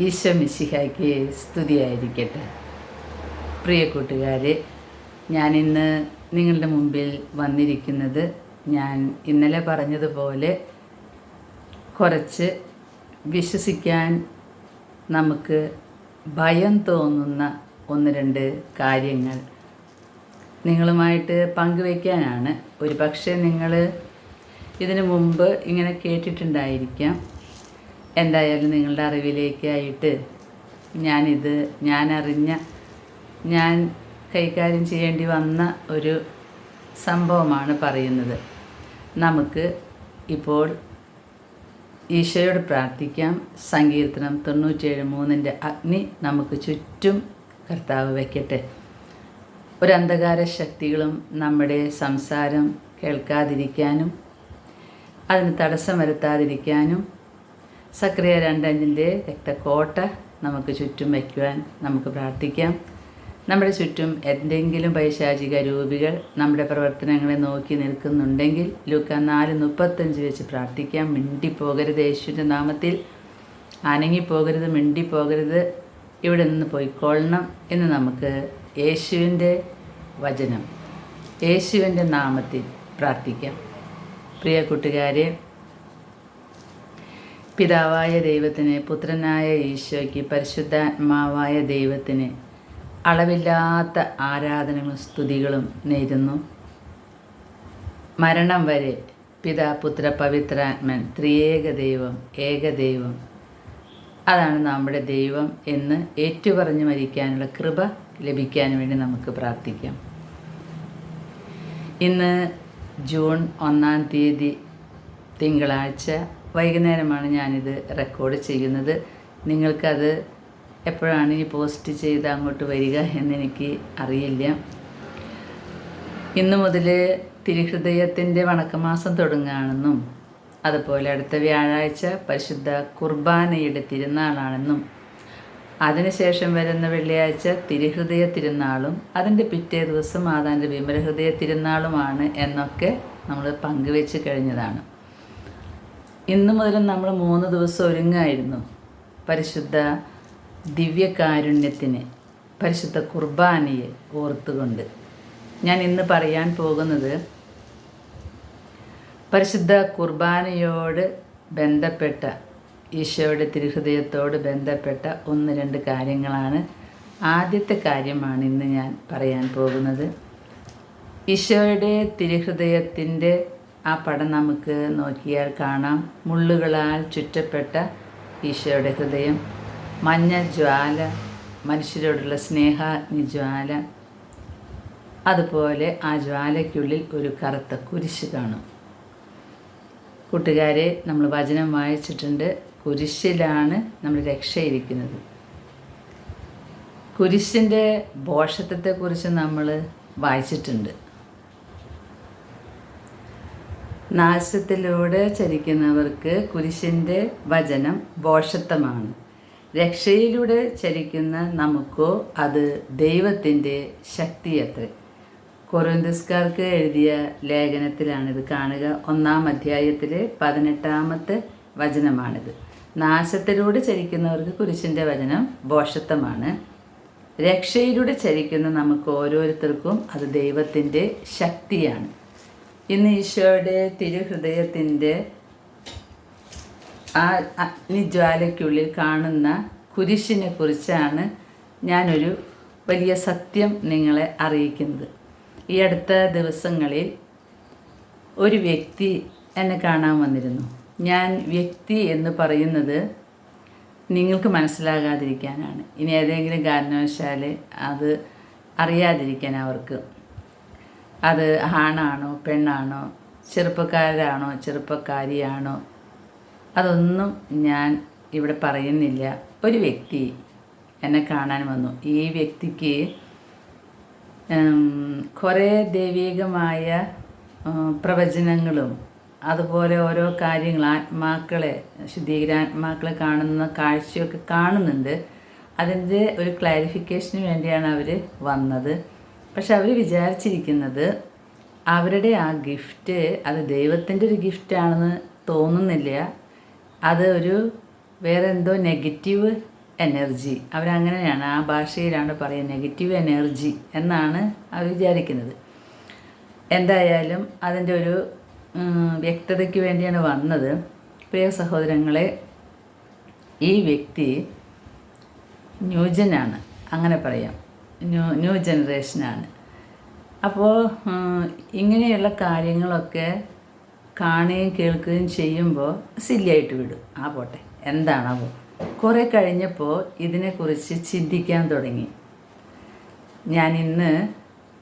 ഈശോ മിശിഹായ്ക്ക് സ്തുതിയായിരിക്കട്ടെ. പ്രിയ കൂട്ടുകാരെ, ഞാനിന്ന് നിങ്ങളുടെ മുമ്പിൽ വന്നിരിക്കുന്നത് ഞാൻ ഇന്നലെ പറഞ്ഞതുപോലെ കുറച്ച് വിശ്വസിക്കാൻ നമുക്ക് ഭയം തോന്നുന്ന ഒന്ന് രണ്ട് കാര്യങ്ങൾ നിങ്ങളുമായിട്ട് പങ്കുവയ്ക്കാനാണ്. ഒരു പക്ഷേ നിങ്ങൾ ഇതിനു മുമ്പ് ഇങ്ങനെ കേട്ടിട്ടുണ്ടായിരിക്കാം. എന്തായാലും നിങ്ങളുടെ അറിവിലേക്കായിട്ട് ഞാൻ കൈകാര്യം ചെയ്യേണ്ടി വന്ന ഒരു സംഭവമാണ് പറയുന്നത്. നമുക്ക് ഇപ്പോൾ ഈശോയോട് പ്രാർത്ഥിക്കാം. സങ്കീർത്തനം 97:3 അഗ്നി നമുക്ക് ചുറ്റും കർത്താവ് വയ്ക്കട്ടെ. ഒരു അന്ധകാര ശക്തികളും നമ്മുടെ സംസാരം കേൾക്കാതിരിക്കാനും അതിന് തടസ്സം വരുത്താതിരിക്കാനും സക്രിയ 2:5 രക്തക്കോട്ട നമുക്ക് ചുറ്റും വയ്ക്കുവാൻ നമുക്ക് പ്രാർത്ഥിക്കാം. നമ്മുടെ ചുറ്റും എന്തെങ്കിലും പൈശാചിക രൂപികൾ നമ്മുടെ പ്രവർത്തനങ്ങളെ നോക്കി നിൽക്കുന്നുണ്ടെങ്കിൽ ലൂക്കാ 4:35 വെച്ച് പ്രാർത്ഥിക്കാം. മിണ്ടിപ്പോകരുത്, യേശുവിൻ്റെ നാമത്തിൽ അനങ്ങിപ്പോകരുത്, മിണ്ടിപ്പോകരുത്, ഇവിടെ നിന്ന് പോയിക്കൊള്ളണം എന്ന് നമുക്ക് യേശുവിൻ്റെ വചനം, യേശുവിൻ്റെ നാമത്തിൽ പ്രാർത്ഥിക്കാം. പ്രിയ കൂട്ടുകാരെ, പിതാവായ ദൈവത്തിന്, പുത്രനായ ഈശോയ്ക്ക്, പരിശുദ്ധാത്മാവായ ദൈവത്തിന് അളവില്ലാത്ത ആരാധനകളും സ്തുതികളും നേരുന്നു. മരണം വരെ പിതാ, പുത്ര, പവിത്രാത്മൻ, ത്രിയേക ദൈവം, ഏകദൈവം, അതാണ് നമ്മുടെ ദൈവം എന്ന് ഏറ്റുപറഞ്ഞ് മരിക്കാനുള്ള കൃപ ലഭിക്കാൻ വേണ്ടി നമുക്ക് പ്രാർത്ഥിക്കാം. ഇന്ന് ജൂൺ 1 തിങ്കളാഴ്ച വൈകുന്നേരമാണ് ഞാനിത് റെക്കോർഡ് ചെയ്യുന്നത്. നിങ്ങൾക്കത് എപ്പോഴാണ് ഈ പോസ്റ്റ് ചെയ്ത് അങ്ങോട്ട് വരിക എന്നെനിക്ക് അറിയില്ല. ഇന്നു മുതൽ തിരുഹൃദയത്തിൻ്റെ വണക്കമാസം തുടങ്ങുകയാണെന്നും അതുപോലെ അടുത്ത വ്യാഴാഴ്ച പരിശുദ്ധ കുർബാനയുടെ തിരുനാളാണെന്നും അതിനുശേഷം വരുന്ന വെള്ളിയാഴ്ച തിരുഹൃദയ തിരുനാളും അതിൻ്റെ പിറ്റേ ദിവസം മാതാവിൻ്റെ വിമലഹൃദയ തിരുനാളുമാണ് എന്നൊക്കെ നമ്മൾ പങ്കുവെച്ച് കഴിഞ്ഞതാണ്. ഇന്നു മുതൽ നമ്മൾ 3 ദിവസം ഒരുങ്ങായിരുന്നു പരിശുദ്ധ ദിവ്യകാരുണ്യത്തിന്, പരിശുദ്ധ കുർബാനയെ ഓർത്തുകൊണ്ട്. ഞാൻ ഇന്ന് പറയാൻ പോകുന്നത് പരിശുദ്ധ കുർബാനയോട് ബന്ധപ്പെട്ട, ഈശോയുടെ തിരുഹൃദയത്തോട് ബന്ധപ്പെട്ട 1-2 കാര്യങ്ങളാണ്. ആദ്യത്തെ കാര്യമാണ് ഇന്ന് ഞാൻ പറയാൻ പോകുന്നത്. ഈശോയുടെ തിരുഹൃദയത്തിൻ്റെ ആ പടം നമുക്ക് നോക്കിയാൽ കാണാം. മുള്ളുകളാൽ ചുറ്റപ്പെട്ട ഈശോയുടെ ഹൃദയം, മഞ്ഞ ജ്വാല, മനുഷ്യരോടുള്ള സ്നേഹാഗ്നിജ്വാല, അതുപോലെ ആ ജ്വാലയ്ക്കുള്ളിൽ ഒരു കറുത്ത കുരിശ് കാണും. കൂട്ടുകാരെ, നമ്മൾ വചനം വായിച്ചിട്ടുണ്ട്. കുരിശിലാണ് നമ്മുടെ രക്ഷയിരിക്കുന്നത്. കുരിശിൻ്റെ ഭോഷത്വത്തെക്കുറിച്ച് നമ്മൾ വായിച്ചിട്ടുണ്ട്. നാശത്തിലൂടെ ചരിക്കുന്നവർക്ക് കുരിശിൻ്റെ വചനം ഭോഷത്വമാണ്. രക്ഷയിലൂടെ ചരിക്കുന്ന നമുക്കോ അത് ദൈവത്തിൻ്റെ ശക്തിയത്രേ. കൊറിന്ത്യസ്കാർക്ക് എഴുതിയ ലേഖനത്തിലാണിത് കാണുക. 1-ാം അധ്യായത്തിലെ 18-ാമത്തെ വചനമാണിത്. നാശത്തിലൂടെ ചരിക്കുന്നവർക്ക് കുരിശിൻ്റെ വചനം ഭോഷത്വമാണ്. രക്ഷയിലൂടെ ചരിക്കുന്ന നമുക്ക് ഓരോരുത്തർക്കും അത് ദൈവത്തിൻ്റെ ശക്തിയാണ്. ഇന്ന് ഈശോയുടെ തിരുഹൃദയത്തിൻ്റെ ആ അഗ്നിജ്വാലയ്ക്കുള്ളിൽ കാണുന്ന കുരിശിനെ കുറിച്ചാണ് ഞാനൊരു വലിയ സത്യം നിങ്ങളെ അറിയിക്കുന്നത്. ഈ അടുത്ത ദിവസങ്ങളിൽ ഒരു വ്യക്തി എന്നെ കാണാൻ വന്നിരുന്നു. ഞാൻ വ്യക്തി എന്ന് പറയുന്നത് നിങ്ങൾക്ക് മനസ്സിലാകാതിരിക്കാനാണ്. ഇനി ഏതെങ്കിലും കാരണവശാൽ അത് അറിയാതിരിക്കാൻ അവർക്ക്, അത് ആണാണോ പെണ്ണാണോ, ചെറുപ്പക്കാരാണോ ചെറുപ്പക്കാരിയാണോ, അതൊന്നും ഞാൻ ഇവിടെ പറയുന്നില്ല. ഒരു വ്യക്തി എന്നെ കാണാൻ വന്നു. ഈ വ്യക്തിക്ക് കുറേ ദൈവികമായ പ്രവചനങ്ങളും അതുപോലെ ഓരോ കാര്യങ്ങൾ, ആത്മാക്കളെ, ശുദ്ധീകരാത്മാക്കളെ കാണുന്ന കാഴ്ചയൊക്കെ കാണുന്നുണ്ട്. അതിൻ്റെ ഒരു ക്ലാരിഫിക്കേഷന് വേണ്ടിയാണ് അവർ വന്നത്. പക്ഷെ അവർ വിചാരിച്ചിരിക്കുന്നത് അവരുടെ ആ ഗിഫ്റ്റ് അത് ദൈവത്തിൻ്റെ ഒരു ഗിഫ്റ്റാണെന്ന് തോന്നുന്നില്ല. അത് ഒരു വേറെ എന്തോ നെഗറ്റീവ് എനർജി. അവരങ്ങനെയാണ്, ആ ഭാഷയിലാണ് പറയുക, നെഗറ്റീവ് എനർജി എന്നാണ് അവർ വിചാരിക്കുന്നത്. എന്തായാലും അതിൻ്റെ ഒരു വ്യക്തതയ്ക്ക് വേണ്ടിയാണ് വന്നത്. പ്രിയ സഹോദരങ്ങളെ, ഈ വ്യക്തി ന്യൂജനാണ്, അങ്ങനെ പറയാം, ന്യൂ ജനറേഷനാണ്. അപ്പോൾ ഇങ്ങനെയുള്ള കാര്യങ്ങളൊക്കെ കാണുകയും കേൾക്കുകയും ചെയ്യുമ്പോൾ സില്ലിയായിട്ട് വിടും. ആ പോട്ടെ, എന്താണാവോ. കുറേ കഴിഞ്ഞപ്പോൾ ഇതിനെക്കുറിച്ച് ചിന്തിക്കാൻ തുടങ്ങി. ഞാൻ ഇന്ന്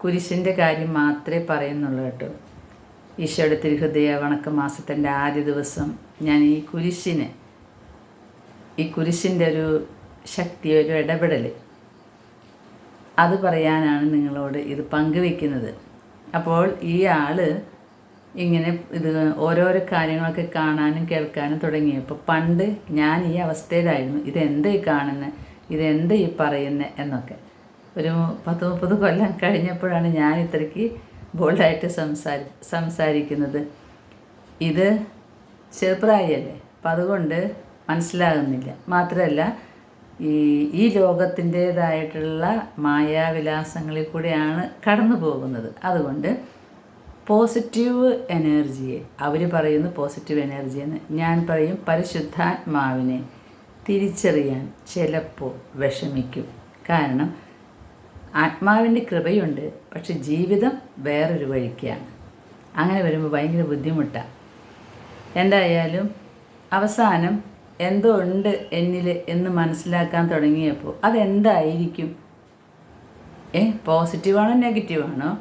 കുരിശിൻ്റെ കാര്യം മാത്രമേ പറയുന്നുള്ളൂ കേട്ടോ. ഈശോയുടെ തിരുഹൃദയ വണക്ക മാസത്തിൻ്റെ ആദ്യ ദിവസം ഞാൻ ഈ കുരിശിൻ്റെ ഒരു ശക്തി, ഒരു ഇടപെടൽ, അത് പറയാനാണ് നിങ്ങളോട് ഇത് പങ്കുവെക്കുന്നത്. അപ്പോൾ ഈ ആൾ ഇങ്ങനെ ഇത് ഓരോരോ കാര്യങ്ങളൊക്കെ കാണാനും കേൾക്കാനും തുടങ്ങിയപ്പോൾ, പണ്ട് ഞാൻ ഈ അവസ്ഥയിലായിരുന്നു, ഇതെന്ത് ഈ കാണുന്നത്, ഇതെന്ത് ഈ പറയുന്നത് എന്നൊക്കെ. ഒരു 10-30 കൊല്ലം കഴിഞ്ഞപ്പോഴാണ് ഞാൻ ഇത്രയ്ക്ക് ബോൾഡായിട്ട് സംസാരിക്കുന്നത്. ഇത് ചെറുപ്രായമല്ലേ, അപ്പം അതുകൊണ്ട് മനസ്സിലാകുന്നില്ല. മാത്രമല്ല, ഈ ലോകത്തിൻ്റേതായിട്ടുള്ള മായാവിലാസങ്ങളിൽ കൂടെയാണ് കടന്നു പോകുന്നത്. അതുകൊണ്ട് പോസിറ്റീവ് എനർജിയെ, അവർ പറയുന്നു പോസിറ്റീവ് എനർജി എന്ന്, ഞാൻ പറയും പരിശുദ്ധാത്മാവിനെ തിരിച്ചറിയാൻ ചിലപ്പോൾ വിഷമിക്കും. കാരണം ആത്മാവിൻ്റെ കൃപയുണ്ട്, പക്ഷെ ജീവിതം വേറൊരു വഴിക്കാണ്. അങ്ങനെ വരുമ്പോൾ ഭയങ്കര ബുദ്ധിമുട്ടാണ്. എന്തായാലും അവസാനം എന്തോ ഉണ്ട് എന്നിൽ എന്ന് മനസ്സിലാക്കാൻ തുടങ്ങിയപ്പോൾ, അതെന്തായിരിക്കും? പോസിറ്റീവാണോ നെഗറ്റീവാണോ?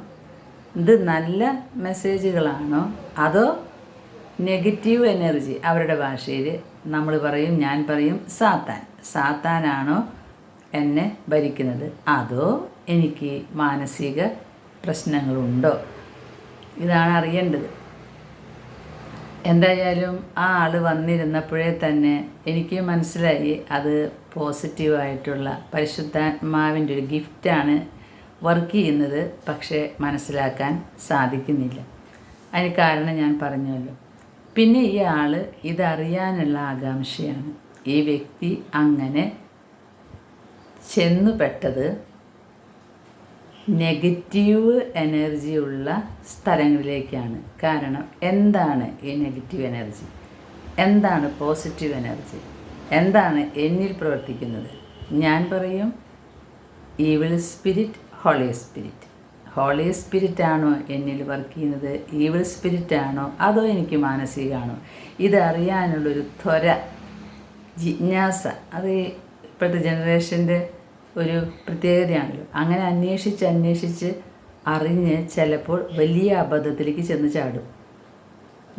ഇത് നല്ല മെസ്സേജുകളാണോ അതോ നെഗറ്റീവ് എനർജി? അവരുടെ ഭാഷയിൽ നമ്മൾ പറയും, ഞാൻ പറയും സാത്താനാണോ എന്നെ ഭരിക്കുന്നത്, അതോ എനിക്ക് മാനസിക പ്രശ്നങ്ങളുണ്ടോ? ഇതാണ് അറിയേണ്ടത്. എന്തായാലും ആ ആൾ വന്നിരുന്നപ്പോഴേ തന്നെ എനിക്ക് മനസ്സിലായി, അത് പോസിറ്റീവായിട്ടുള്ള പരിശുദ്ധാത്മാവിൻ്റെ ഒരു ഗിഫ്റ്റാണ് വർക്ക് ചെയ്യുന്നത്. പക്ഷേ മനസ്സിലാക്കാൻ സാധിക്കുന്നില്ല. അതിന് കാരണം ഞാൻ പറഞ്ഞല്ലോ. പിന്നെ ഈ ആൾ ഇതറിയാനുള്ള ആകാംക്ഷയാണ്. ഈ വ്യക്തി അങ്ങനെ ചെന്നുപെട്ടത് നെഗറ്റീവ് എനർജി ഉള്ള സ്ഥലങ്ങളിലേക്കാണ്. കാരണം എന്താണ് ഈ നെഗറ്റീവ് എനർജി, എന്താണ് പോസിറ്റീവ് എനർജി, എന്താണ് എന്നിൽ പ്രവർത്തിക്കുന്നത്? ഞാൻ പറയും ഈവിൾ സ്പിരിറ്റ്, ഹോളി സ്പിരിറ്റ് ആണോ എന്നിൽ വർക്ക് ചെയ്യുന്നത്, ഈവിൾ സ്പിരിറ്റ് ആണോ അതോ എനിക്ക് മാനസികമാണോ? ഇതറിയാനുള്ളൊരു ത്വര, ജിജ്ഞാസ, അത് ഇപ്പോഴത്തെ ജനറേഷൻ്റെ ഒരു പ്രത്യേകതയാണല്ലോ. അങ്ങനെ അന്വേഷിച്ച് അറിഞ്ഞ് ചിലപ്പോൾ വലിയ അബദ്ധത്തിലേക്ക് ചെന്ന് ചാടും.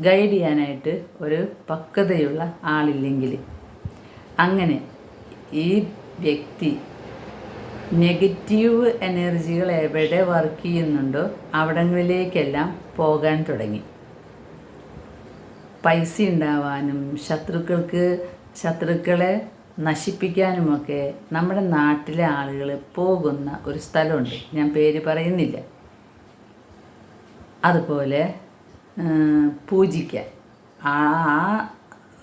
ഗൈഡ് ചെയ്യാനായിട്ട് ഒരു പക്വതയുള്ള ആളില്ലെങ്കിൽ. അങ്ങനെ ഈ വ്യക്തി നെഗറ്റീവ് എനർജികൾ എവിടെ വർക്ക് ചെയ്യുന്നുണ്ടോ അവിടങ്ങളിലേക്കെല്ലാം പോകാൻ തുടങ്ങി. പൈസ ഉണ്ടാവാനും ശത്രുക്കളെ നശിപ്പിക്കാനുമൊക്കെ നമ്മുടെ നാട്ടിലെ ആളുകൾ പോകുന്ന ഒരു സ്ഥലമുണ്ട്, ഞാൻ പേര് പറയുന്നില്ല. അതുപോലെ പൂജിക്കാൻ, ആ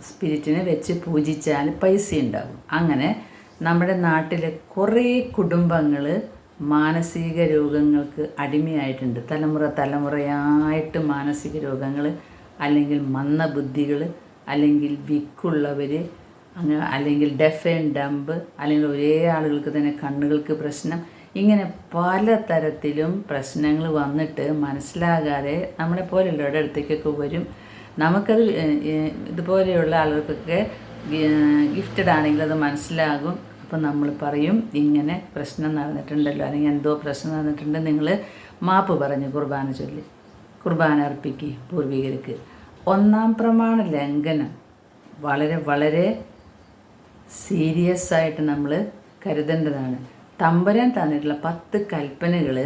സ്പിരിറ്റിനെ വെച്ച് പൂജിച്ചാൽ പൈസ ഉണ്ടാകും. അങ്ങനെ നമ്മുടെ നാട്ടിലെ കുറേ കുടുംബങ്ങൾ മാനസിക രോഗങ്ങൾക്ക് അടിമയായിട്ടുണ്ട്. തലമുറയായിട്ട് മാനസിക രോഗങ്ങൾ, അല്ലെങ്കിൽ മന്ദബുദ്ധികൾ, അല്ലെങ്കിൽ വിക്കുള്ളവർ, അല്ലെങ്കിൽ ഡെഫ് ആൻഡ് ഡംബ്, അല്ലെങ്കിൽ ഒരേ ആളുകൾക്ക് തന്നെ കണ്ണുകൾക്ക് പ്രശ്നം, ഇങ്ങനെ പലതരത്തിലും പ്രശ്നങ്ങൾ വന്നിട്ട് മനസ്സിലാകാതെ നമ്മളെ പോലെയുള്ളവരുടെ അടുത്തേക്കൊക്കെ വരും. നമുക്കത് ഇതുപോലെയുള്ള ആളുകൾക്കൊക്കെ ഗിഫ്റ്റഡ് ആണെങ്കിൽ അത് മനസ്സിലാകും. അപ്പം നമ്മൾ പറയും, ഇങ്ങനെ പ്രശ്നം നടന്നിട്ടുണ്ടല്ലോ, അല്ലെങ്കിൽ എന്തോ പ്രശ്നം നടന്നിട്ടുണ്ട്, നിങ്ങൾ മാപ്പ് പറഞ്ഞ് കുർബാന അർപ്പിക്കുക പൂർവികർക്ക്. 1-ാം പ്രമാണ ലംഘനം വളരെ സീരിയസ് ആയിട്ട് നമ്മൾ കരുതേണ്ടതാണ്. തമ്പുരാൻ തന്നിട്ടുള്ള 10 കൽപ്പനകൾ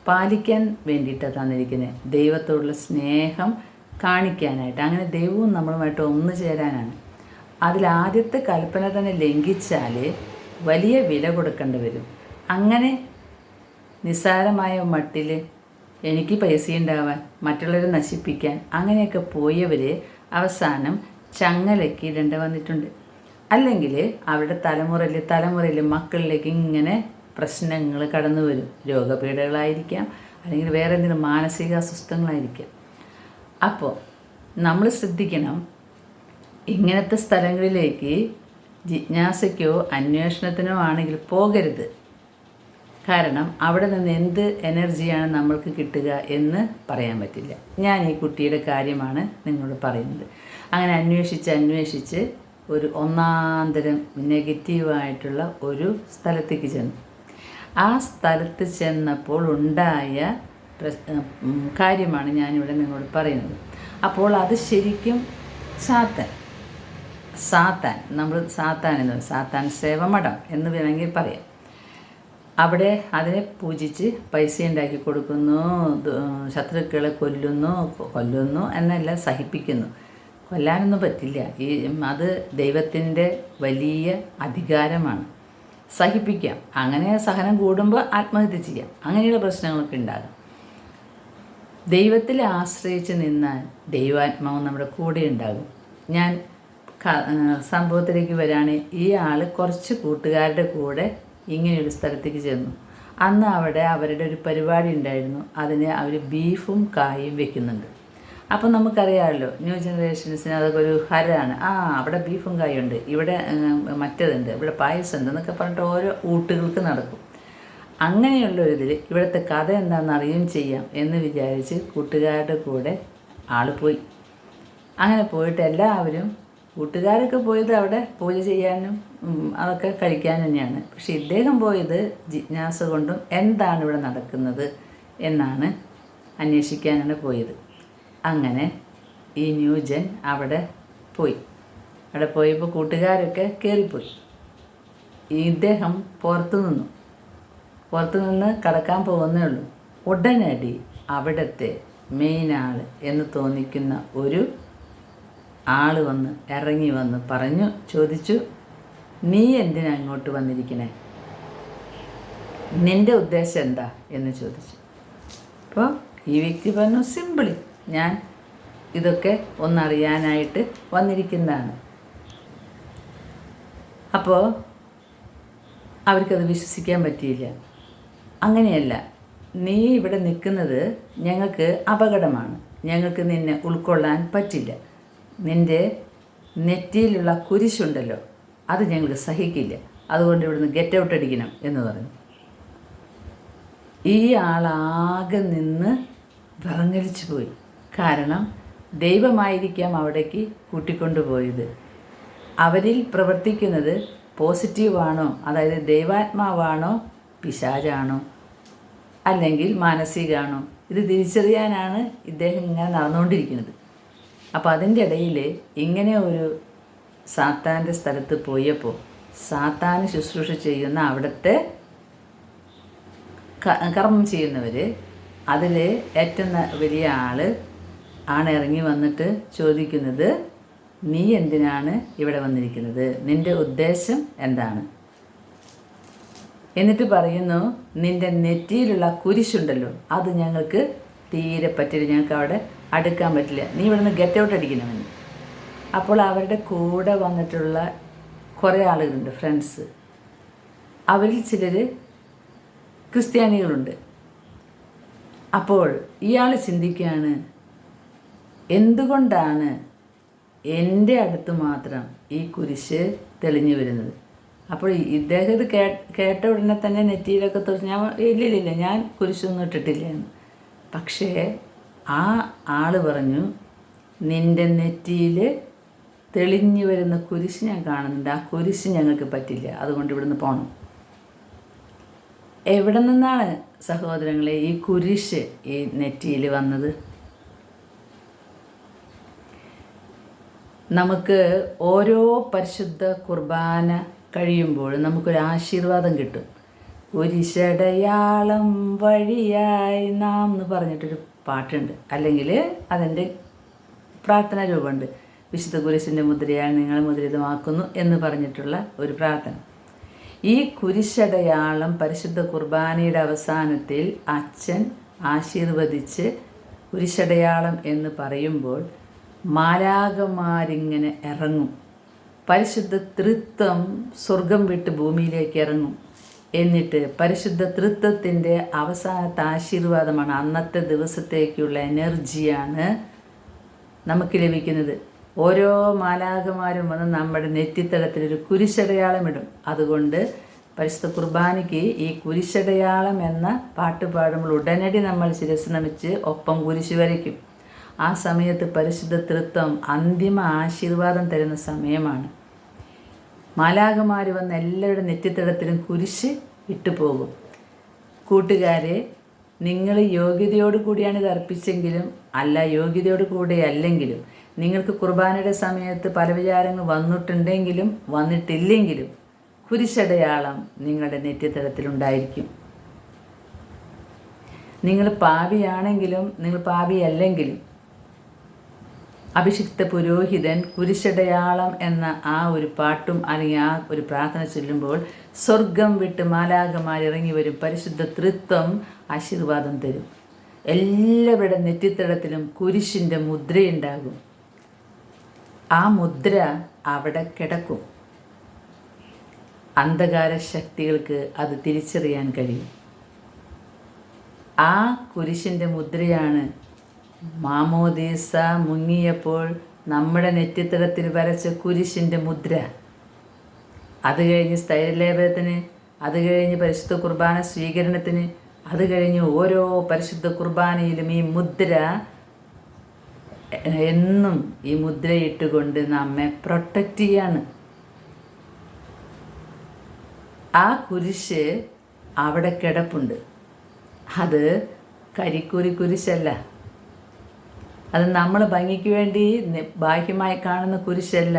പാലിക്കാൻ വേണ്ടിയിട്ടാണ് തന്നിരിക്കുന്നത്, ദൈവത്തോടുള്ള സ്നേഹം കാണിക്കാനായിട്ട്. അങ്ങനെ ദൈവവും നമ്മളുമായിട്ട് ഒന്നു ചേരാനാണ്. അതിലാദ്യത്തെ കൽപ്പന തന്നെ ലംഘിച്ചാൽ വലിയ വില കൊടുക്കേണ്ടി വരും. അങ്ങനെ നിസ്സാരമായ മട്ടിൽ എനിക്ക് പൈസ ഉണ്ടാവാൻ, മറ്റുള്ളവരെ നശിപ്പിക്കാൻ, അങ്ങനെയൊക്കെ പോയവർ അവസാനം ചങ്ങലയ്ക്ക് ഇടേണ്ടി വന്നിട്ടുണ്ട്. അല്ലെങ്കിൽ അവരുടെ തലമുറയിൽ മക്കളിലേക്ക് ഇങ്ങനെ പ്രശ്നങ്ങൾ കടന്നു വരും. രോഗപീഠകളായിരിക്കാം, അല്ലെങ്കിൽ വേറെ എന്തെങ്കിലും മാനസിക അസ്വസ്ഥങ്ങളായിരിക്കാം. അപ്പോൾ നമ്മൾ ശ്രദ്ധിക്കണം, ഇങ്ങനത്തെ സ്ഥലങ്ങളിലേക്ക് ജിജ്ഞാസയ്ക്കോ അന്വേഷണത്തിനോ ആണെങ്കിൽ പോകരുത്. കാരണം അവിടെ നിന്ന് എന്ത് എനർജിയാണ് നമ്മൾക്ക് കിട്ടുക എന്ന് പറയാൻ പറ്റില്ല. ഞാൻ ഈ കുട്ടിയുടെ കാര്യമാണ് നിങ്ങളോട് പറയുന്നത്. അങ്ങനെ അന്വേഷിച്ച് ഒരു ഒന്നാന്തരം നെഗറ്റീവായിട്ടുള്ള ഒരു സ്ഥലത്തേക്ക് ചെന്നു. ആ സ്ഥലത്ത് ചെന്നപ്പോൾ ഉണ്ടായ കാര്യമാണ് ഞാനിവിടെ നിങ്ങളോട് പറയുന്നത്. അപ്പോൾ അത് ശരിക്കും സാത്താൻ നമ്മൾ സാത്താൻ സേവമഠം എന്ന് വേണമെങ്കിൽ പറയാം. അവിടെ അതിനെ പൂജിച്ച് പൈസ ഉണ്ടാക്കി കൊടുക്കുന്നു, ശത്രുക്കളെ കൊല്ലുന്നു എന്നല്ല, സഹിപ്പിക്കുന്നു. കൊല്ലാനൊന്നും പറ്റില്ല. അത് ദൈവത്തിൻ്റെ വലിയ അധികാരമാണ്. സഹിപ്പിക്കാം. അങ്ങനെ സഹനം കൂടുമ്പോൾ ആത്മഹത്യ ചെയ്യാം. അങ്ങനെയുള്ള പ്രശ്നങ്ങളൊക്കെ ഉണ്ടാകും. ദൈവത്തിൽ ആശ്രയിച്ച് നിന്നാൽ ദൈവാത്മാവ് നമ്മുടെ കൂടെ ഉണ്ടാകും. ഞാൻ സംഭവത്തിലേക്ക് വരികയാണെങ്കിൽ, ഈ ആൾ കുറച്ച് കൂട്ടുകാരുടെ കൂടെ ഇങ്ങനെയൊരു സ്ഥലത്തേക്ക് ചെന്നു. അന്ന് അവിടെ അവരുടെ ഒരു പരിപാടി ഉണ്ടായിരുന്നു. അതിന് അവർ ബീഫും കായും വെക്കുന്നുണ്ട്. അപ്പം നമുക്കറിയാമല്ലോ, ന്യൂ ജനറേഷൻസിന് അതൊക്കെ ഒരു ഹരമാണ്. അവിടെ ബീഫും കായും ഉണ്ട്, ഇവിടെ മറ്റേതുണ്ട്, ഇവിടെ പായസം ഉണ്ട് എന്നൊക്കെ പറഞ്ഞിട്ട് ഓരോ ഊട്ടുകൾക്ക് നടക്കും. അങ്ങനെയുള്ളൊരിതിൽ ഇവിടുത്തെ കഥ എന്താണെന്ന് അറിയുകയും ചെയ്യാം എന്ന് വിചാരിച്ച് കൂട്ടുകാരുടെ കൂടെ ആൾ പോയി. അങ്ങനെ പോയിട്ട് എല്ലാവരും, കൂട്ടുകാരൊക്കെ പോയത് അവിടെ പൂജ ചെയ്യാനും അതൊക്കെ കഴിക്കാൻ തന്നെയാണ്. പക്ഷെ ഇദ്ദേഹം പോയത് ജിജ്ഞാസ കൊണ്ടും എന്താണ് ഇവിടെ നടക്കുന്നത് എന്നാണ് അന്വേഷിക്കാനാണ് പോയത്. അങ്ങനെ ഈ ന്യൂജൻ അവിടെ പോയപ്പോൾ കൂട്ടുകാരൊക്കെ കയറിപ്പോയി. ഇദ്ദേഹം പുറത്തു നിന്ന് കടക്കാൻ പോകുന്നേ ഉള്ളൂ. ഉടനടി അവിടുത്തെ മെയിൻ ആൾ എന്ന് തോന്നിക്കുന്ന ഒരു ആൾ ഇറങ്ങി വന്ന് ചോദിച്ചു, നീ എന്തിനാ ഇങ്ങോട്ട് വന്നിരിക്കണേ? നിൻ്റെ ഉദ്ദേശം എന്താ എന്ന് ചോദിച്ചു. അപ്പോൾ ഈ വ്യക്തി പറഞ്ഞു, സിമ്പിളി, ഞാൻ ഇതൊക്കെ ഒന്നറിയാനായിട്ട് വന്നിരിക്കുന്നതാണ്. അപ്പോൾ അവർക്കത് വിശ്വസിക്കാൻ പറ്റിയില്ല. അങ്ങനെയല്ല, നീ ഇവിടെ നിൽക്കുന്നത് ഞങ്ങൾക്ക് അപകടമാണ്, ഞങ്ങൾക്ക് നിന്നെ ഉൾക്കൊള്ളാൻ പറ്റില്ല. നിൻ്റെ നെറ്റിയിലുള്ള കുരിശുണ്ടല്ലോ, അത് ഞങ്ങൾക്ക് സഹിക്കില്ല, അതുകൊണ്ട് ഇവിടുന്ന് ഗെറ്റ് ഔട്ട് അടിക്കണം എന്ന് പറഞ്ഞു. ഈ ആളാകെ നിന്ന് വിറങ്ങലിച്ചു പോയി. കാരണം ദൈവമായിരിക്കാം അവിടേക്ക് കൂട്ടിക്കൊണ്ടുപോയത്. അവരിൽ പ്രവർത്തിക്കുന്നത് പോസിറ്റീവാണോ, അതായത് ദൈവാത്മാവാണോ പിശാചാണോ അല്ലെങ്കിൽ മാനസികമാണോ, ഇത് തിരിച്ചറിയാനാണ് ഇദ്ദേഹം ഇങ്ങനെ നടന്നുകൊണ്ടിരിക്കുന്നത്. അപ്പോൾ അതിൻ്റെ ഇടയിൽ ഇങ്ങനെ ഒരു സാത്താൻ്റെ സ്ഥലത്ത് പോയപ്പോൾ സാത്താന് ശുശ്രൂഷ ചെയ്യുന്ന അവിടുത്തെ കർമ്മം ചെയ്യുന്നവർ, അതിൽ ഏറ്റവും വലിയ ആണ് ഇറങ്ങി വന്നിട്ട് ചോദിക്കുന്നത്, നീ എന്തിനാണ് ഇവിടെ വന്നിരിക്കുന്നത്, നിൻ്റെ ഉദ്ദേശം എന്താണ്? എന്നിട്ട് പറയുന്നു, നിൻ്റെ നെറ്റിയിലുള്ള കുരിശുണ്ടല്ലോ, അത് ഞങ്ങൾക്ക് തീരെ പറ്റില്ല, ഞങ്ങൾക്ക് അവിടെ അടുക്കാൻ പറ്റില്ല, നീ ഇവിടെ നിന്ന് ഗെറ്റ് ഔട്ട് അടിക്കണമെന്ന്. അപ്പോൾ അവരുടെ കൂടെ വന്നിട്ടുള്ള കുറേ ആളുകളുണ്ട്, ഫ്രണ്ട്സ്. അവരിൽ ചിലർ ക്രിസ്ത്യാനികളുണ്ട്. അപ്പോൾ ഇയാൾ ചിന്തിക്കുകയാണ്, എന്തുകൊണ്ടാണ് എൻ്റെ അടുത്ത് മാത്രം ഈ കുരിശ് തെളിഞ്ഞു വരുന്നത്? അപ്പോൾ ഇദ്ദേഹം ഇത് കേട്ട ഉടനെ തന്നെ നെറ്റിയിലൊക്കെ തൊട്ട് ഇല്ല ഞാൻ കുരിശൊന്നും ഇട്ടിട്ടില്ല എന്ന്. പക്ഷേ ആ ആൾ പറഞ്ഞു, നിൻ്റെ നെറ്റിയിൽ തെളിഞ്ഞു വരുന്ന കുരിശ് ഞാൻ കാണുന്നുണ്ട്, ആ കുരിശ് ഞങ്ങൾക്ക് പറ്റില്ല, അതുകൊണ്ട് ഇവിടുന്ന് പോകണം. എവിടെ നിന്നാണ് സഹോദരങ്ങളെ ഈ കുരിശ് ഈ നെറ്റിയിൽ വന്നത്? നമുക്ക് ഓരോ പരിശുദ്ധ കുർബാന കഴിയുമ്പോഴും നമുക്കൊരു ആശീർവാദം കിട്ടും. കുരിശടയാളം വഴിയായി നാം എന്ന് പറഞ്ഞിട്ടൊരു പാട്ടുണ്ട്, അല്ലെങ്കിൽ അതിൻ്റെ പ്രാർത്ഥനാ രൂപമുണ്ട്. വിശുദ്ധ കുരിശിൻ്റെ മുദ്രയാൽ നിങ്ങൾ മുദ്രിതമാക്കുന്നു എന്ന് പറഞ്ഞിട്ടുള്ള ഒരു പ്രാർത്ഥന. ഈ കുരിശടയാളം പരിശുദ്ധ കുർബാനയുടെ അവസാനത്തിൽ അച്ഛൻ ആശീർവദിച്ച് കുരിശടയാളം എന്ന് പറയുമ്പോൾ മാലാഖമാരിങ്ങനെ ഇറങ്ങും. പരിശുദ്ധ തൃത്വം സ്വർഗം വിട്ട് ഭൂമിയിലേക്ക് ഇറങ്ങും. എന്നിട്ട് പരിശുദ്ധ തൃത്വത്തിൻ്റെ അവസാനത്തെ ആശീർവാദമാണ്, അന്നത്തെ ദിവസത്തേക്കുള്ള എനർജിയാണ് നമുക്ക് ലഭിക്കുന്നത്. ഓരോ മാലാഖമാരും വന്ന് നമ്മുടെ നെറ്റിത്തടത്തിലൊരു കുരിശടയാളമിടും. അതുകൊണ്ട് പരിശുദ്ധ കുർബാനയ്ക്ക് ഈ കുരിശടയാളം എന്ന പാട്ട് പാടുമ്പോൾ ഉടനടി നമ്മൾ ശിരസ് നമിച്ച് ഒപ്പം കുരിശ് വരയ്ക്കും. ആ സമയത്ത് പരിശുദ്ധ തൃത്വം അന്തിമ ആശീർവാദം തരുന്ന സമയമാണ്. മാലാഖമാർ വന്ന് എല്ലാവരുടെ നെറ്റിത്തടത്തിലും കുരിശ് ഇട്ടു പോകും. കൂട്ടുകാരെ, നിങ്ങൾ യോഗ്യതയോടു കൂടിയാണ് ഇത് അർപ്പിച്ചെങ്കിലും യോഗ്യതയോടു കൂടെ അല്ലെങ്കിലും നിങ്ങൾക്ക് കുർബാനയുടെ സമയത്ത് പല വിചാരങ്ങൾ വന്നിട്ടുണ്ടെങ്കിലും വന്നിട്ടില്ലെങ്കിലും കുരിശടയാളം നിങ്ങളുടെ നെറ്റിത്തടത്തിലുണ്ടായിരിക്കും. നിങ്ങൾ പാപിയാണെങ്കിലും നിങ്ങൾ പാപിയല്ലെങ്കിലും അഭിഷിക്ത പുരോഹിതൻ കുരിശടയാളം എന്ന ആ ഒരു പാട്ടും അല്ലെങ്കിൽ ആ ഒരു പ്രാർത്ഥന ചൊല്ലുമ്പോൾ സ്വർഗം വിട്ട് മാലാഖമാർ ഇറങ്ങി വരും. പരിശുദ്ധ തൃത്വം ആശീർവാദം തരും. എല്ലാവരുടെ നെറ്റിത്തടത്തിലും കുരിശിൻ്റെ മുദ്രയുണ്ടാകും. ആ മുദ്ര അവിടെ കിടക്കും. അന്ധകാര ശക്തികൾക്ക് അത് തിരിച്ചറിയാൻ കഴിയും. ആ കുരിശിൻ്റെ മുദ്രയാണ് മാമോദീസ മുങ്ങിയപ്പോൾ നമ്മുടെ നെറ്റിത്തടത്തിൽ വരച്ച കുരിശിൻ്റെ മുദ്ര. അത് കഴിഞ്ഞ് സ്ഥൈര്യലേപനത്തിന്, അത് കഴിഞ്ഞ് പരിശുദ്ധ കുർബാന സ്വീകരണത്തിന്, അത് കഴിഞ്ഞ് ഓരോ പരിശുദ്ധ കുർബാനയിലും ഈ മുദ്ര എന്നും ഈ മുദ്രയിട്ടുകൊണ്ട് നമ്മെ പ്രൊട്ടക്റ്റ് ചെയ്യാണ്. ആ കുരിശ് അവിടെ കിടപ്പുണ്ട്. അത് കരിക്കൂരി കുരിശല്ല. അത് നമ്മൾ ഭംഗിക്ക് വേണ്ടി ബാഹ്യമായി കാണുന്ന കുരിശല്ല.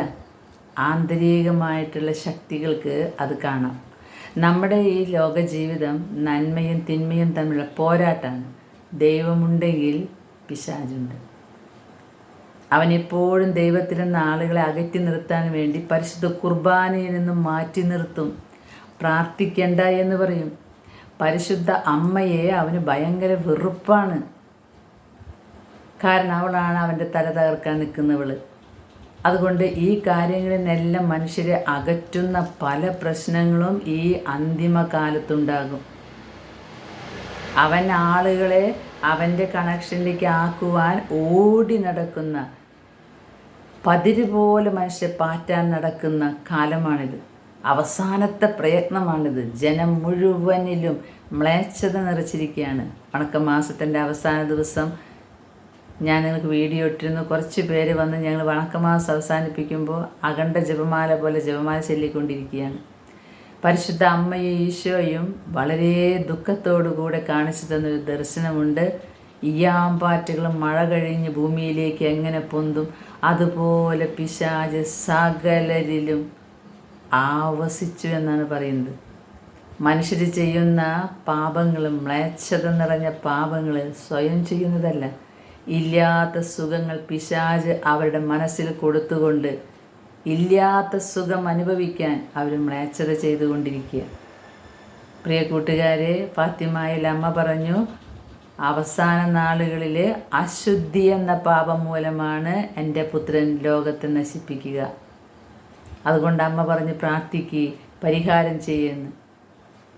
ആന്തരികമായിട്ടുള്ള ശക്തികൾക്ക് അത് കാണാം. നമ്മുടെ ഈ ലോക ജീവിതം നന്മയും തിന്മയും തമ്മിലുള്ള പോരാട്ടമാണ്. ദൈവമുണ്ടെങ്കിൽ പിശാചുണ്ട്. അവനെപ്പോഴും ദൈവത്തിൽ നിന്ന് ആളുകളെ അകറ്റി നിർത്താൻ വേണ്ടി പരിശുദ്ധ കുർബാനയിൽ നിന്നും മാറ്റി നിർത്തും. പ്രാർത്ഥിക്കണ്ട എന്ന് പറയും. പരിശുദ്ധ അമ്മയെ അവന് ഭയങ്കര വെറുപ്പാണ്. കാരണം അവളാണ് അവൻ്റെ തല തകർക്കാൻ നിൽക്കുന്നവൾ. അതുകൊണ്ട് ഈ കാര്യങ്ങളിൽ നിന്നെല്ലാം മനുഷ്യരെ അകറ്റുന്ന പല പ്രശ്നങ്ങളും ഈ അന്തിമകാലത്തുണ്ടാകും. അവൻ ആളുകളെ അവൻ്റെ കണക്ഷനിലേക്ക് ആക്കുവാൻ ഓടി നടക്കുന്ന, പതിര് പോലെ മനുഷ്യരെ പാറ്റാൻ നടക്കുന്ന കാലമാണിത്. അവസാനത്തെ പ്രയത്നമാണിത്. ജനം മുഴുവനിലും മ്ലേച്ഛത നിറച്ചിരിക്കുകയാണ്. വണക്കമാസത്തിൻ്റെ അവസാന ദിവസം ഞാൻ നിങ്ങൾക്ക് വീഡിയോ ഇട്ടിരുന്നു. കുറച്ച് പേര് വന്ന് ഞങ്ങൾ വണക്കമാസം അവസാനിപ്പിക്കുമ്പോൾ അഖണ്ഡ ജപമാല പോലെ ജപമാല ചൊല്ലിക്കൊണ്ടിരിക്കുകയാണ്. പരിശുദ്ധ അമ്മയും ഈശോയും വളരെ ദുഃഖത്തോടുകൂടെ കാണിച്ചു തന്നൊരു ദർശനമുണ്ട്. ഈയാമ്പാറ്റുകളും മഴ കഴിഞ്ഞ് ഭൂമിയിലേക്ക് എങ്ങനെ പൊന്തും അതുപോലെ പിശാച് സകലരിലും ആവസിച്ചു എന്നാണ് പറയുന്നത്. മനുഷ്യർ ചെയ്യുന്ന പാപങ്ങളും മ്ലേച്ഛത നിറഞ്ഞ പാപങ്ങൾ സ്വയം ചെയ്യുന്നതല്ല. ഇല്ലാത്ത സുഖങ്ങൾ പിശാച് അവരുടെ മനസ്സിൽ കൊടുത്തുകൊണ്ട് ഇല്ലാത്ത സുഖം അനുഭവിക്കാൻ അവർ മ്ലേച്ഛത ചെയ്തുകൊണ്ടിരിക്കുക. പ്രിയ കൂട്ടുകാരെ, ഫാത്തിമയിൽ അമ്മ പറഞ്ഞു, അവസാന നാളുകളിൽ അശുദ്ധി എന്ന പാപം മൂലമാണ് എൻ്റെ പുത്രൻ ലോകത്തെ നശിപ്പിക്കുക. അതുകൊണ്ട് അമ്മ പറഞ്ഞ് പ്രാർത്ഥിക്ക്, പരിഹാരം ചെയ്യുന്നു.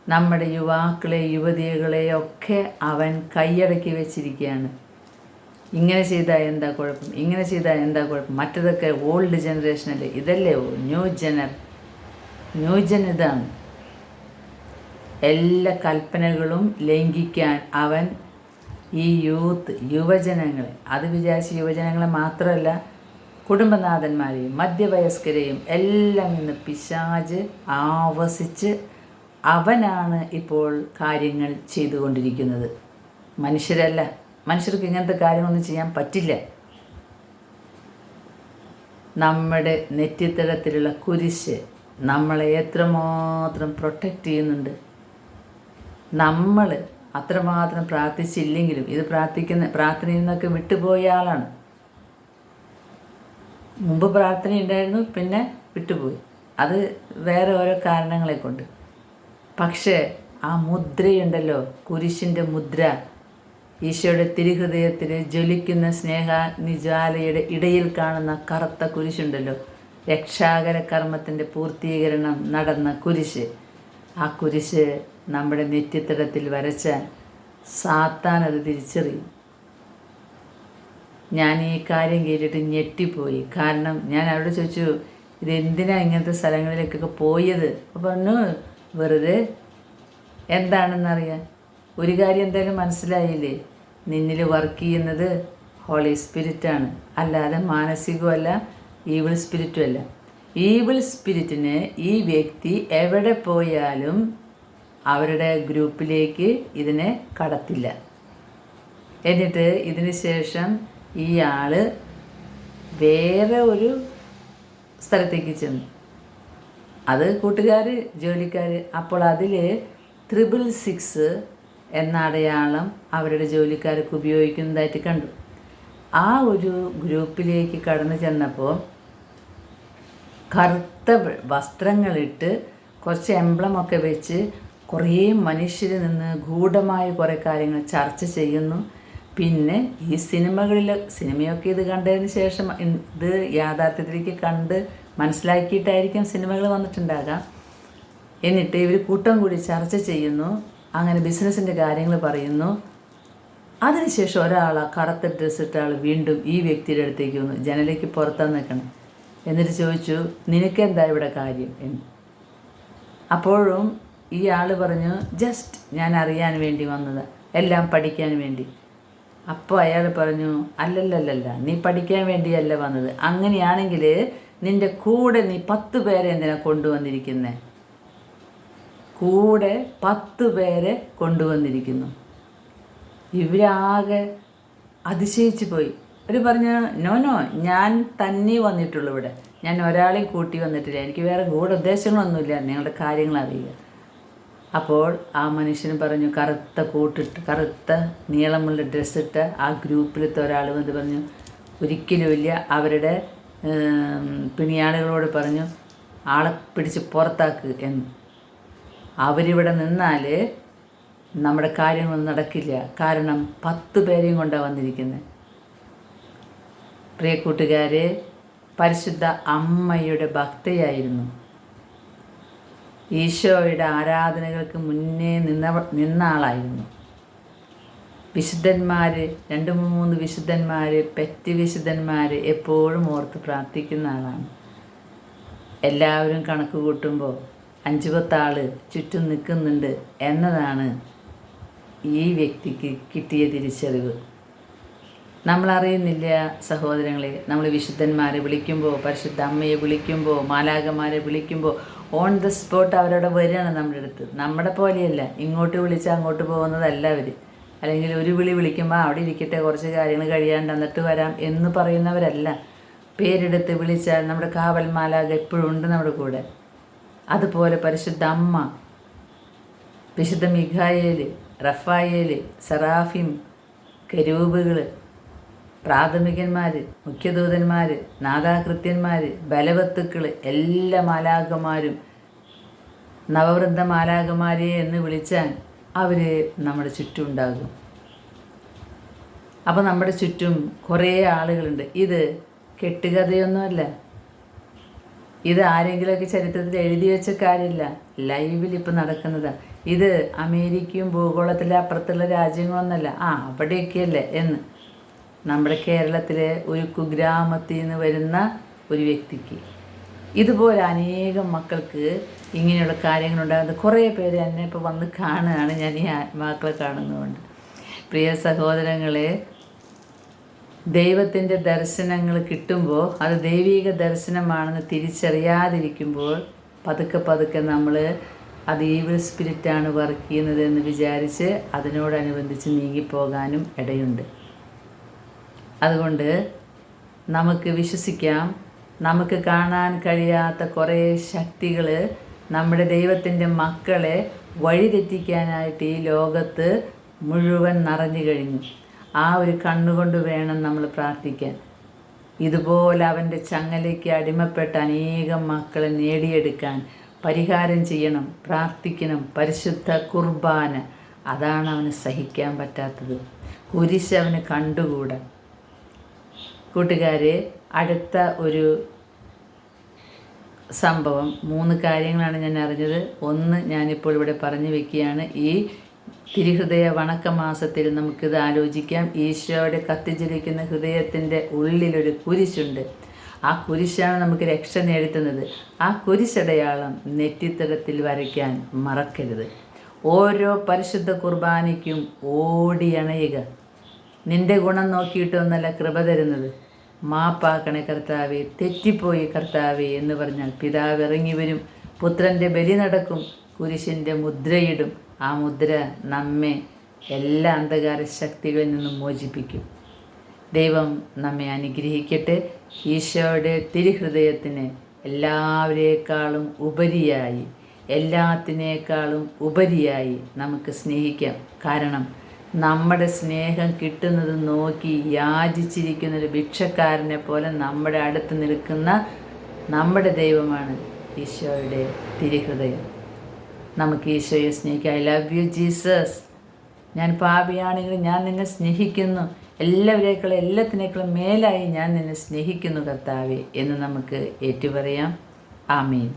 നമ്മുടെ യുവാക്കളെ യുവതികളെയൊക്കെ അവൻ കൈയടക്കി വെച്ചിരിക്കുകയാണ്. ഇങ്ങനെ ചെയ്താൽ എന്താ കുഴപ്പം, ഇങ്ങനെ ചെയ്താൽ എന്താ കുഴപ്പം, മറ്റതൊക്കെ ഓൾഡ് ജനറേഷനല്ലേ, ഇതല്ലേ ന്യൂ ജൻ ഇതാണ്. എല്ലാ കൽപ്പനകളും ലംഘിക്കാൻ അവൻ ഈ യുവജനങ്ങളെ, അത് വിചാരിച്ച് യുവജനങ്ങളെ മാത്രമല്ല കുടുംബനാഥന്മാരെയും മധ്യവയസ്കരെയും എല്ലാം ഇന്ന് പിശാച് ആവസിച്ച് അവനാണ് ഇപ്പോൾ കാര്യങ്ങൾ ചെയ്തുകൊണ്ടിരിക്കുന്നത്. മനുഷ്യരല്ല. മനുഷ്യർക്ക് ഇങ്ങനത്തെ കാര്യങ്ങളൊന്നും ചെയ്യാൻ പറ്റില്ല. നമ്മുടെ നെറ്റിത്തടത്തിലുള്ള കുരിശ് നമ്മളെ എത്രമാത്രം പ്രൊട്ടക്റ്റ് ചെയ്യുന്നുണ്ട്. നമ്മൾ അത്രമാത്രം പ്രാർത്ഥിച്ചില്ലെങ്കിലും ഇത് പ്രാർത്ഥനയിൽ നിന്നൊക്കെ വിട്ടുപോയ ആളാണ്. മുമ്പ് പ്രാർത്ഥന ഉണ്ടായിരുന്നു, പിന്നെ വിട്ടുപോയി. അത് വേറെ ഓരോ കാരണങ്ങളെ കൊണ്ട്. പക്ഷേ ആ മുദ്രയുണ്ടല്ലോ, കുരിശിൻ്റെ മുദ്ര, ഈശോയുടെ തിരുഹൃദയത്തിൽ ജ്വലിക്കുന്ന സ്നേഹാഗ്നിജ്വാലയുടെ ഇടയിൽ കാണുന്ന കറുത്ത കുരിശുണ്ടല്ലോ, രക്ഷാകര കർമ്മത്തിൻ്റെ പൂർത്തീകരണം നടന്ന കുരിശ്. ആ കുരിശ് നമ്മുടെ നെറ്റിത്തടത്തിൽ വരച്ചാൽ സാത്താൻ അത് തിരിച്ചറിയും. ഞാൻ ഈ കാര്യം കേട്ടിട്ട് ഞെട്ടിപ്പോയി. കാരണം ഞാൻ അവരോട് ചോദിച്ചു, ഇതെന്തിനാ ഇങ്ങനത്തെ സ്ഥലങ്ങളിലേക്കൊക്കെ പോയത്? അപ്പോൾ പറഞ്ഞു, വെറുതെ എന്താണെന്നറിയാൻ. ഒരു കാര്യം എന്തായാലും മനസ്സിലായില്ലേ, നിന്നിൽ വർക്ക് ചെയ്യുന്നത് ഹോളി സ്പിരിറ്റാണ്, അല്ലാതെ മാനസികമല്ല, ഈവിൾ സ്പിരിറ്റും അല്ല. ഈവിൾ സ്പിരിറ്റിന് ഈ വ്യക്തി എവിടെ പോയാലും അവരുടെ ഗ്രൂപ്പിലേക്ക് ഇതിനെ കടത്തില്ല. എന്നിട്ട് ഇതിന് ശേഷം ഈ ആൾ വേറെ ഒരു സ്ഥലത്തേക്ക് ചെന്നു. അത് കൂട്ടുകാർ, ജോലിക്കാർ. അപ്പോൾ അതിൽ 666 എന്ന അടയാളം അവരുടെ ജോലിക്കാർക്ക് ഉപയോഗിക്കുന്നതായിട്ട് കണ്ടു. ആ ഒരു ഗ്രൂപ്പിലേക്ക് കടന്നു ചെന്നപ്പോൾ കറുത്ത വസ്ത്രങ്ങളിട്ട് കുറച്ച് എംബ്ലമൊക്കെ വെച്ച് കുറേ മനുഷ്യർ നിന്ന് ഗൂഢമായ കുറേ കാര്യങ്ങൾ ചർച്ച ചെയ്യുന്നു. പിന്നെ ഈ സിനിമയൊക്കെ ഇത് കണ്ടതിന് ശേഷം ഇത് യാഥാർത്ഥ്യത്തിലേക്ക് കണ്ട് മനസ്സിലാക്കിയിട്ടായിരിക്കും സിനിമകൾ വന്നിട്ടുണ്ടാകാം. എന്നിട്ട് ഇവർ കൂട്ടം കൂടി ചർച്ച ചെയ്യുന്നു, അങ്ങനെ ബിസിനസ്സിൻ്റെ കാര്യങ്ങൾ പറയുന്നു. അതിനുശേഷം കറുത്ത ഡ്രസ്സ് ഇട്ട ആൾ വീണ്ടും ഈ വ്യക്തിയുടെ അടുത്തേക്ക് വന്നു, ജനലേക്ക് പുറത്താൻ നിൽക്കണം. എന്നിട്ട് ചോദിച്ചു, നിനക്കെന്താ ഇവിടെ കാര്യം എന്ന്. അപ്പോഴും ഈ ആൾ പറഞ്ഞു, ജസ്റ്റ് ഞാൻ അറിയാൻ വേണ്ടി വന്നത്, എല്ലാം പഠിക്കാൻ വേണ്ടി. അപ്പോൾ അയാൾ പറഞ്ഞു, അല്ലല്ലല്ല, നീ പഠിക്കാൻ വേണ്ടിയല്ല വന്നത്. അങ്ങനെയാണെങ്കിൽ നിൻ്റെ കൂടെ നീ 10 പേരെ എന്തിനാ കൊണ്ടുവന്നിരിക്കുന്നത്? കൂടെ 10 പേരെ കൊണ്ടുവന്നിരിക്കുന്നു. ഇവരാകെ അതിശയിച്ചു പോയി. അവർ പറഞ്ഞു, നോ, ഞാൻ തന്നെ വന്നിട്ടുള്ളൂ ഇവിടെ, ഞാൻ ഒരാളെയും കൂട്ടി വന്നിട്ടില്ല, എനിക്ക് വേറെ കൂടെ ഉദ്ദേശങ്ങളൊന്നുമില്ല, നിങ്ങളുടെ കാര്യങ്ങൾ അറിയുക. അപ്പോൾ ആ മനുഷ്യന് പറഞ്ഞു, കറുത്ത നീളമുള്ള ഡ്രസ്സിട്ട ആ ഗ്രൂപ്പിലത്തെ ഒരാൾ വന്ന് പറഞ്ഞു, ഒരിക്കലുമില്ല. അവരുടെ പിണിയാളുകളോട് പറഞ്ഞു, ആളെ പിടിച്ച് പുറത്താക്ക് എന്ന്. അവരിവിടെ നിന്നാൽ നമ്മുടെ കാര്യങ്ങളൊന്നും നടക്കില്ല, കാരണം 10 പേരെയും കൊണ്ടാണ് വന്നിരിക്കുന്നത്. പ്രിയ കൂട്ടുകാരെ, പരിശുദ്ധ അമ്മയുടെ ഭക്തയായിരുന്നു. ഈശോയുടെ ആരാധനകൾക്ക് മുന്നേ നിന്ന ആളായിരുന്നു. വിശുദ്ധന്മാർ, 2-3 വിശുദ്ധന്മാർ, പെറ്റ് വിശുദ്ധന്മാർ എപ്പോഴും ഓർത്ത് പ്രാർത്ഥിക്കുന്ന ആളാണ്. എല്ലാവരും കണക്ക് കൂട്ടുമ്പോൾ 5-10 ആൾ ചുറ്റും നിൽക്കുന്നുണ്ട് എന്നതാണ് ഈ വ്യക്തിക്ക് കിട്ടിയ തിരിച്ചറിവ്. നമ്മളറിയുന്നില്ല സഹോദരങ്ങളെ, നമ്മൾ വിശുദ്ധന്മാരെ വിളിക്കുമ്പോൾ, പരിശുദ്ധ അമ്മയെ വിളിക്കുമ്പോൾ, മാലാഖമാരെ വിളിക്കുമ്പോൾ ഓൺ ദ സ്പോട്ട് അവരവിടെ വരികയാണ് നമ്മുടെ അടുത്ത്. നമ്മുടെ പോലെയല്ല, ഇങ്ങോട്ട് വിളിച്ചാൽ അങ്ങോട്ട് പോകുന്നതല്ല അവർ. അല്ലെങ്കിൽ ഒരു വിളിക്കുമ്പോൾ അവിടെ ഇരിക്കട്ടെ, കുറച്ച് കാര്യങ്ങൾ കഴിയാണ്ട് എന്നിട്ട് വരാം എന്ന് പറയുന്നവരല്ല. പേരെടുത്ത് വിളിച്ചാൽ നമ്മുടെ കാവൽ മാലാഖ എപ്പോഴും ഉണ്ട് നമ്മുടെ കൂടെ. അതുപോലെ പരിശുദ്ധ അമ്മ, വിശുദ്ധ മിഖായേൽ, റഫായേൽ, സെറാഫിം, കെരൂബുകൾ, പ്രാഥമികന്മാർ, മുഖ്യദൂതന്മാർ, നാദാകൃത്യന്മാർ, ബലവത്തുക്കൾ, എല്ലാ മാലാഖമാരും നവവൃന്ദ മാലാഖമാരെ എന്ന് വിളിച്ചാൽ അവർ നമ്മുടെ ചുറ്റും ഉണ്ടാകും. അപ്പോൾ നമ്മുടെ ചുറ്റും കുറേ ആളുകളുണ്ട്. ഇത് കെട്ടുകഥയൊന്നുമല്ല, ഇത് ആരെങ്കിലുമൊക്കെ ചരിത്രത്തിൽ എഴുതി വെച്ച കാര്യമില്ല, ലൈവിൽ ഇപ്പം നടക്കുന്നതാണ്. ഇത് അമേരിക്കയും ഭൂഗോളത്തിലെ അപ്പുറത്തുള്ള രാജ്യങ്ങളൊന്നുമല്ല. അവിടെയൊക്കെയല്ലേ എന്ന്. നമ്മുടെ കേരളത്തിലെ ഒരു കുഗ്രാമത്തിൽ നിന്ന് വരുന്ന ഒരു വ്യക്തിക്ക് ഇതുപോലെ അനേകം മക്കൾക്ക് ഇങ്ങനെയുള്ള കാര്യങ്ങളുണ്ടാകുന്നത്. കുറേ പേര് എന്നെ ഇപ്പോൾ വന്ന് കാണുകയാണ്, ഞാൻ ഈ ആത്മാക്കളെ കാണുന്നതുകൊണ്ട്. പ്രിയ സഹോദരങ്ങളെ, ദൈവത്തിൻ്റെ ദർശനങ്ങൾ കിട്ടുമ്പോൾ അത് ദൈവിക ദർശനമാണെന്ന് തിരിച്ചറിയാതിരിക്കുമ്പോൾ പതുക്കെ നമ്മൾ അത് ഈവിൾ സ്പിരിറ്റാണ് വർക്ക് ചെയ്യുന്നതെന്ന് വിചാരിച്ച് അതിനോടനുബന്ധിച്ച് നീങ്ങിപ്പോകാനും ഇടയുണ്ട്. അതുകൊണ്ട് നമുക്ക് വിശ്വസിക്കാം, നമുക്ക് കാണാൻ കഴിയാത്ത കുറേ ശക്തികൾ നമ്മുടെ ദൈവത്തിൻ്റെ മക്കളെ വഴിതെറ്റിക്കാനായിട്ട് ഈ ലോകത്ത് മുഴുവൻ നിറഞ്ഞു കഴിഞ്ഞു. ആ ഒരു കണ്ണുകൊണ്ട് വേണം നമ്മൾ പ്രാർത്ഥിക്കാൻ. ഇതുപോലെ അവൻ്റെ ചങ്ങലയ്ക്ക് അടിമപ്പെട്ട അനേകം മക്കളെ നേടിയെടുക്കാൻ പരിഹാരം ചെയ്യണം, പ്രാർത്ഥിക്കണം. പരിശുദ്ധ കുർബാന, അതാണ് അവന് സഹിക്കാൻ പറ്റാത്തത്. കുരിശ് അവന് കണ്ടുകൂടാ. കൂട്ടുകാരെ, അടുത്ത ഒരു സംഭവം 3 കാര്യങ്ങളാണ് ഞാൻ അറിഞ്ഞത്. ഒന്ന് ഞാനിപ്പോൾ ഇവിടെ പറഞ്ഞു വെക്കുകയാണ്. ഈ തിരുഹൃദയ വണക്കമാസത്തിൽ നമുക്കിത് ആലോചിക്കാം. ഈശോയുടെ കത്തിജ്വലിക്കുന്ന ഹൃദയത്തിൻ്റെ ഉള്ളിലൊരു കുരിശുണ്ട്. ആ കുരിശാണ് നമുക്ക് രക്ഷ നേടുത്തുന്നത്. ആ കുരിശടയാളം നെറ്റിത്തടത്തിൽ വരയ്ക്കാൻ മറക്കരുത്. ഓരോ പരിശുദ്ധ കുർബാനയ്ക്കും ഓടിയണയുക. നിൻ്റെ ഗുണം നോക്കിയിട്ടൊന്നല്ല കൃപ തരുന്നത്. മാപ്പാക്കണേ കർത്താവേ, തെറ്റിപ്പോയി കർത്താവേ എന്ന് പറഞ്ഞാൽ പിതാവ് ഇറങ്ങി വരും, പുത്രൻ്റെ ബലി നടക്കും, കുരിശിൻ്റെ മുദ്രയിടും. ആ മുദ്ര നമ്മെ എല്ലാ അന്ധകാര ശക്തികളിൽ നിന്നും മോചിപ്പിക്കും. ദൈവം നമ്മെ അനുഗ്രഹിക്കട്ടെ. ഈശോയുടെ തിരുഹൃദയത്തിന് എല്ലാവരേക്കാളും ഉപരിയായി, എല്ലാത്തിനേക്കാളും ഉപരിയായി നമുക്ക് സ്നേഹിക്കാം. കാരണം നമ്മുടെ സ്നേഹം കിട്ടുന്നത് നോക്കി യാചിച്ചിരിക്കുന്നൊരു ഭിക്ഷക്കാരനെ പോലെ നമ്മുടെ അടുത്ത് നിൽക്കുന്ന നമ്മുടെ ദൈവമാണ് ഈശോയുടെ തിരുഹൃദയം. നമുക്ക് ഈശോയെ സ്നേഹിക്കാം. I love you Jesus. ഞാൻ പാപിയാണെങ്കിലും ഞാൻ നിന്നെ സ്നേഹിക്കുന്നു. എല്ലാത്തിനേക്കാളും മേലായി ഞാൻ നിന്നെ സ്നേഹിക്കുന്നു കർത്താവേ എന്ന് നമുക്ക് ഏറ്റുപറയാം. ആമീൻ.